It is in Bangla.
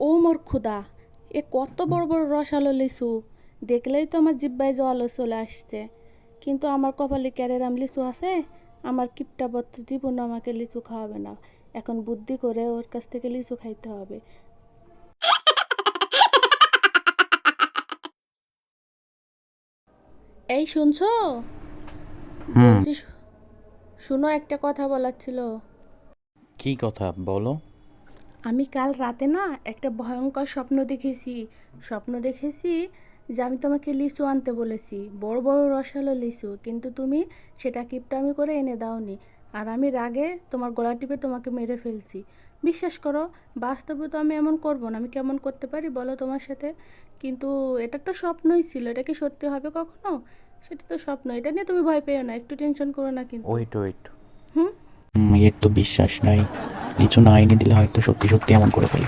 ও মোর ক্ষুদা, এ কত বড় বড় রসালো লিচু! দেখলেই তো আমার জিব্বায় জল চলে আসছে। কিন্তু আমার কপালে ক্যারেরাম লিচু আছে। আমার কিপটা বত্ত জীবন আমাকে লিচু খাওয়াবে না। এখন বুদ্ধি করে ওর কাছ থেকে লিচু খাইতে হবে। এই শুনছো? হুম। বলছি শুনো, একটা কথা বলার ছিল। কি কথা বলো? আমি কাল রাতে না একটা ভয়ঙ্কর স্বপ্ন দেখেছি। স্বপ্ন দেখেছি যে আমি তোমাকে লিচু আনতে বলেছি, বড় বড় রসালো লিচু, কিন্তু তুমি সেটা কিপটামি করে এনে দাওনি। আর আমি রাগে তোমার গলা টিপে তোমাকে মেরে ফেলছি। বিশ্বাস করো, বাস্তবে তো আমি এমন করব না। আমি কেমন করতে পারি বলো তোমার সাথে? কিন্তু এটা তো স্বপ্নই ছিল, এটা কি সত্যি হবে কখনো? সেটা তো স্বপ্ন, এটা নিয়ে তুমি ভয় পেও না, একটু টেনশন করো না কিন্তু। Wait wait. হুম। এর তো বিশ্বাস নাই। লিচু না এনে দিলে হয়তো সত্যি সত্যি এমন করে ফেলবে।